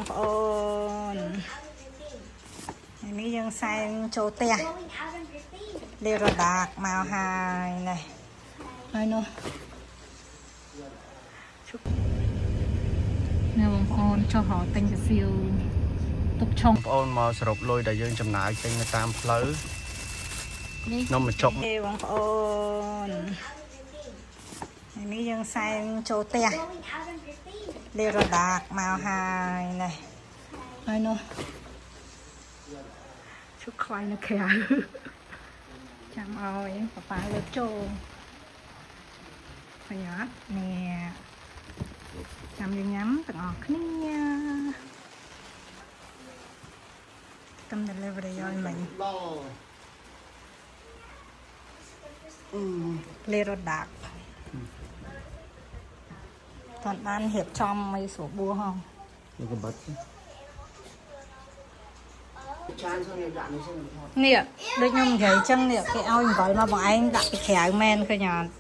បងប្អូននេះយើងសែងចូលផ្ទះលេរដាកមកហើយនេះហើយនោះនេះបងប្អូនចុះរកទិញកាសៀវទុកឆុងបងប្អូនមកសរុបលុយដែលយើងចំណាយទិញនៅតាមផ្លូវនេះនំបញ្ចុកទេបងប្អូននេះយើងសែងចូលផ្ទះលេរដាកមកហើយនេះហើយនោះជុកខ្វាយនៅក្រៅចាំអោយប៉ាលើកចូលប្រយ័ត្ននេះចាំយើងញ៉ាំទាំងអស់គ្នាតាម delivery ឲ្យមិញលេរដាកតន់បានរៀបចំឲ្យស្រួលបួហងនេះក៏បាត់នេះដូចខ្ញុំនិយាយចឹងនេះគេឲ្យអង្គុយមកបងឯងដាក់ពីក្រៅមែនឃើញអត់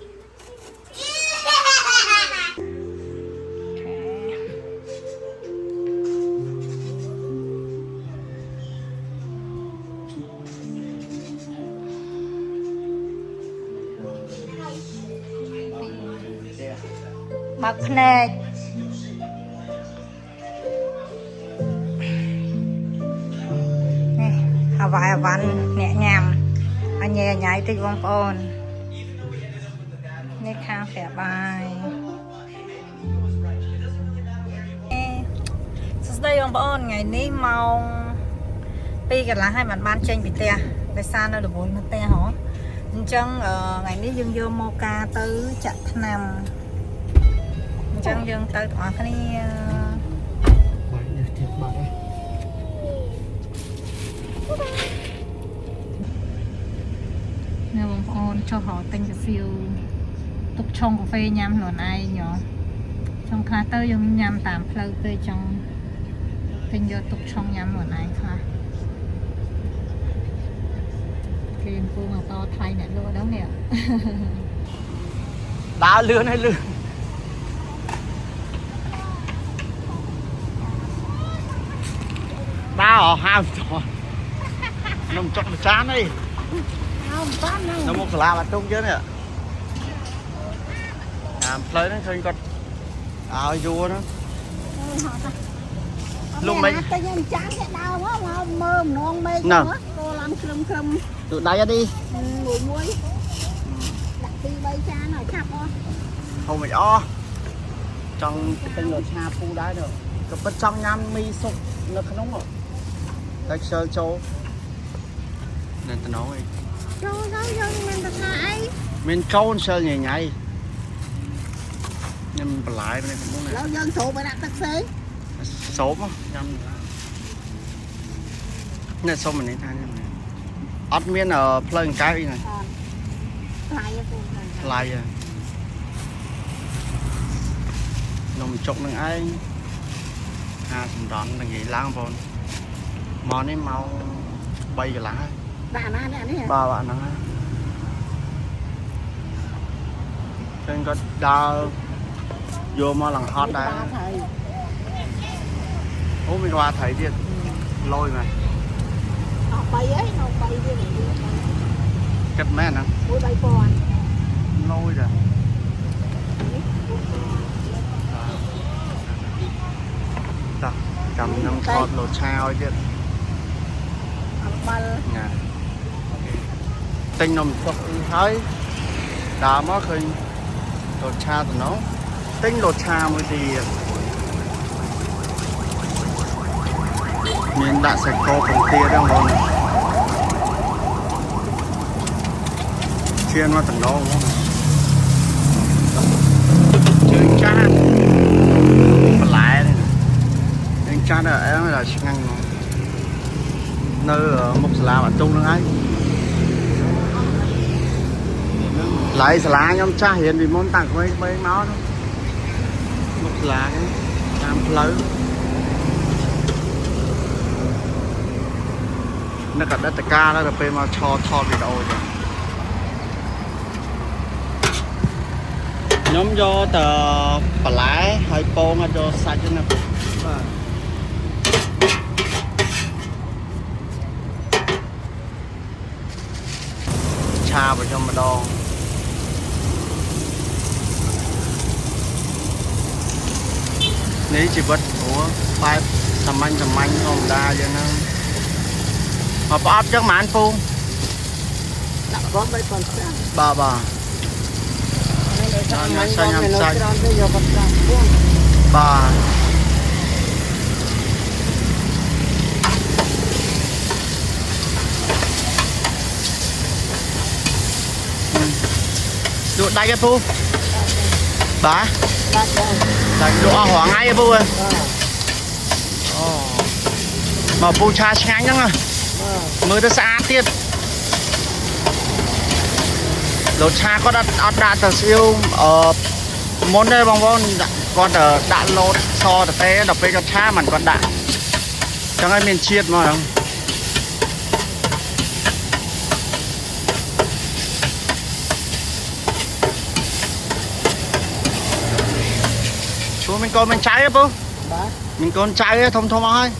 បើកភ្នែកអាវ៉ាយអាវ៉ាន់អ្នកញ៉ាំអញញ៉ៃតិចបងប្អូននេះខាងផ្ទះបាយសួស្តីបងប្អូនថ្ងៃនេះម៉ោង2កន្លះហើយបានចេញពីផ្ទះដោយសារនៅល្បួននៅផ្ទះហ៎អញ្ចឹងថ្ងៃនេះយើងយកមកការទៅចាក់ថ្នាំអញ្ចឹងយើងទៅទាំងអស់គ្នាបាទនេះទៀតបាទនេះបងប្អូនចុះរកទិញកាសៀវទុកឆុងកាហ្វេញ៉ាំខ្លួនឯងញ៉ោចុងខ្លះទៅយើងញ៉ាំតាមផ្លូវពេកចង់ទិញយកទុកឆុងញ៉ាំខ្លួនឯងខ្លះគេពូមកតថ្លៃអ្នកលក់ដល់នេះដើរលឿនហើយលឿនដើរហាវចុះនំចុកមួយចានអីនៅមុខសាលាបាត់ទុកយើងនេះតាមផ្លូវហ្នឹងឃើញគាត់ឲ្យយួរហ្នឹងលុំមិនតែយើងចាំគេដើរមកមើលម្ដងមេឃហ្នឹងកូនឡើងក្រឹមទូដៃអត់ទីមួយដាក់2 3ចានឲ្យឆាប់អស់ហូបមិនអស់ចង់ទិញរសឆាពូដែរទៅក៏ពិតចង់ញ៉ាំមីសុកនៅក្នុងតែខ្ជិលចូលនៅតំណងអីចូលទៅយើងមានតែថាអីមានកូនខ្ជិលញ៉ៃញ៉ៃញ៉ាំបន្លែនេះក្នុងនេះយើងស្រូបឲ្យដាក់ទឹកផ្សេងស្រូបញ៉ាំនេះសុំម្នេះថាអត់មានផ្លូវកៅអីហ្នឹងថ្លៃទេថ្លៃនំចុកនឹងឯងសម្រន់នឹងនិយាយឡើងបងមកនេះមក3កន្លះហើយដាក់ណានេះបាទបាទហ្នឹងហើយឃើញគាត់ដើរយកមកឡើងហត់ដែរអូមានវ៉ាថៃទៀតលយមែនអស់3ហើយនៅ3ទៀតគិតមែនហ្នឹង1 3000លយដែរតាចាំខ្ញុំថតលោឆាឲ្យទៀតអំបិលណាទិញនំចុកហើយដើរមកឃើញលោឆាទៅនោះទិញលោឆាមួយទៀតមានដាក់សាច់គោពងទាដែរបងជឿនមកតំណងជើងចាស់បន្លែនេះជើងចាស់ដល់អែមដល់ឆ្ងាញ់ហ្មងនៅមុខសាលាបាតុងហ្នឹងហើយឡៃសាលាខ្ញុំចាស់រៀនពីមុនតាំងក្មេងៗមកមុខសាលាហ្នឹងតាមផ្លូវនឹកអតីតកាលដល់ពេលមកថតវីដេអូចឹងខ្ញុំយកតែបន្លែហើយពងអត់យកសាច់ទេណាបាទ xa vào trong mà đo nếu chỉ bật của pipe tầm anh không đa cho nó mà bóp chắc mà anh phu bà nhắm xanh bà đủ đây cái phu bà là đủ hoảng ngay phu ơi mà phu cha sáng nhá mới được xa tiết lột cha có đã từ siêu món đây bong bóng con đã lột so được té đập cái cha mình còn đã chẳng ai miền chiết mà không chú mình con trái á bố mình con trái thông thông ơi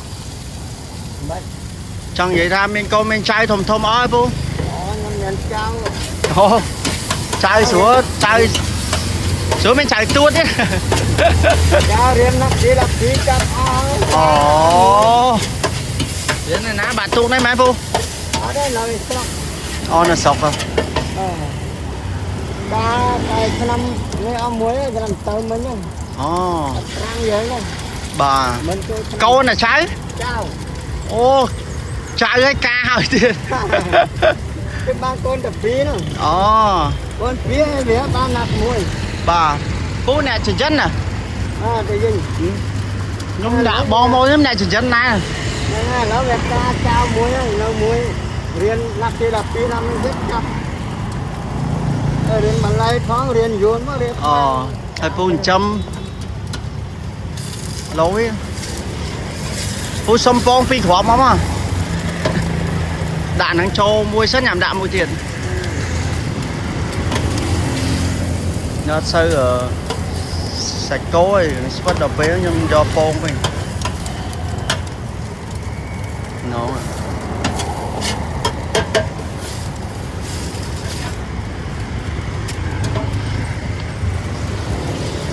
chẳng vậy ra mình con trái thông thông ơi bố trái xuống mình chạy tuốt đấy đến này ná bạn tụ này mấy phu nó sọc không bà câu là trái ô trái cái ca hỏi tiền cái ba con đập phí nữa con phí vía ba nạp muối bà phú này chỉ chân à cái gì nhưng đã bò môi nhóm này chỉ chân này nó về ta trao muối nó muối riêng nạp phí năm rất chặt riêng bằng lấy thoáng riêng vốn mà riêng thầy phú châm lối phú xâm phong phi khóa mà đạn đang cho mua sắt nhảm đạn mua tiền nó xây ở sạch cối bắt đầu bé nhưng do phong mình nó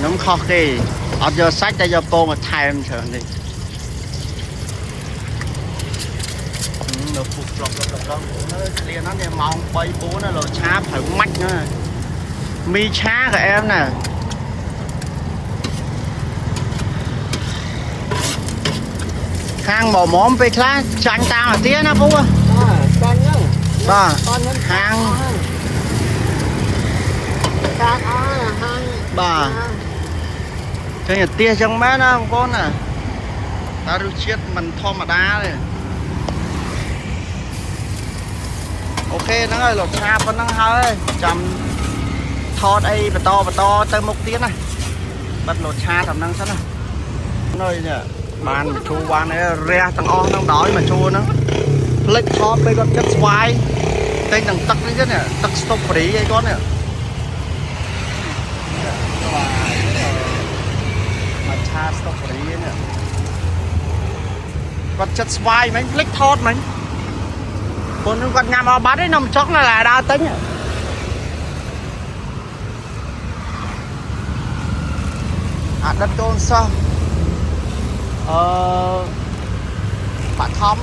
nấm khó kì ở giờ sách cho do phong mà thay em chờ đi nó phục lọc nó liền nó này mong bay bố nó rồi chá phải mách nữa mi chá của em nè khang bỏ móm về khác chanh tao ở tía nó bố bà hàng bà cái nhà tia trong má nó không có nè ta được chết mình thò mà đá này ok nó ơi lột xa phân năng hơi chầm thọt ấy và to tới một tiếng này bắt lột xa tầm năng sẵn này nơi nè bàn chu bàn này re thằng o nó đói mà chua nó lệch thọt bây con chất xoay tên thằng tắc đấy chứ nè tắc stop free ấy con nè mà cha stop free ấy nè con chất xoay mấy lệch thọt mấy con con nhằm vào bát ấy nằm chóc là đa tính đất con sao bạn thom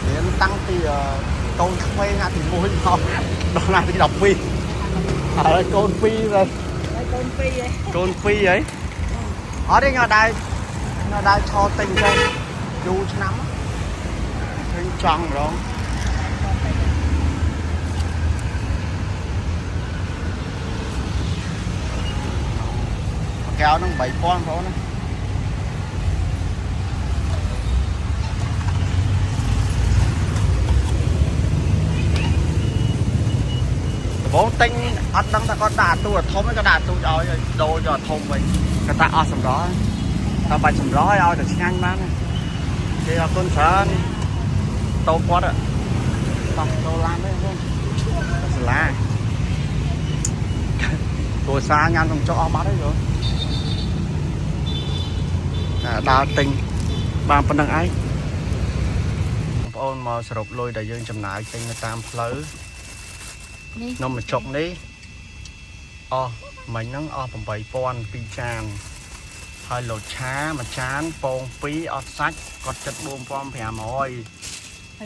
để tăng thì con khoe nha thì mua không đó là cái đọc phi ở con phi rồi con phi ấy ở đây ngồi đây cho tình đây du nắm trên trăng rồi kéo nó 7 con phố này bố tinh ăn đăng ta có đà tu là thông cái đà tu cho đồ cho thông vậy người ta ở sầm đó ta bài sầm đó ao được nhanh mà thì là con sợ tô quá rồi tao tô lan đấy không là tôi xa nhanh không cho ông bắt đấy rồi đào tình bằng phần đằng ấy ប្អូនមកសរុបលុយដែលយើងចំណាយពេញនៅតាមផ្លូវនំបញ្ចុកនេះអស់មិញហ្នឹងអស់8,000 2ចានហើយលោតឆាមួយចានពង2អត់សាច់គាត់ចិត្ត 4,500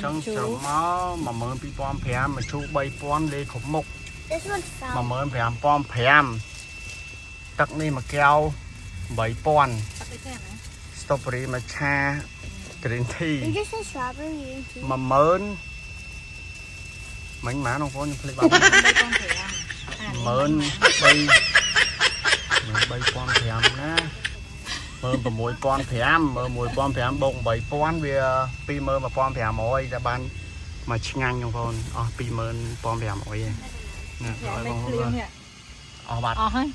ចឹងស្រមក 12,500 មកជូរ 3,000 លេខគ្រប់មុខ 15,500 ទឹកនេះមួយកែវ 8,000 strawberry មួយឆា green tea 10000 មិញម៉ានបងប្អូនខ្ញុំភ្លេចបាត់ 3,500 ណា 16,500 បូក 8,000 វា 21,500 តែបានមកឆ្ងាញ់បងប្អូនអស់ 21,500 ឯងណាឲ្យបងប្អូនអស់បាត់អស់ហើយ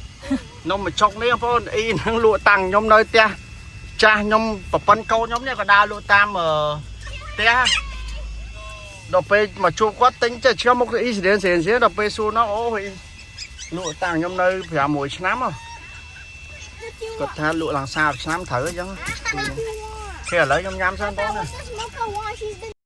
នំបញ្ចុកនេះបងប្អូនអ៊ីនឹងលក់តាំងខ្ញុំនៅផ្ទះចាស់ខ្ញុំប្រពន្ធកូនខ្ញុំនេះក៏ដើរលក់តាមផ្ទះដល់ពេលមកជួបគាត់ទិញចេះឆ្លងមុខទៅអ៊ីស្រាអែលដល់ពេលសួរនោះអូយលក់តាំងខ្ញុំនៅ 6 ឆ្នាំគាត់ថាលក់ឡើង 30 ឆ្នាំត្រូវអញ្ចឹងគេឥឡូវខ្ញុំញ៉ាំសិនបងណា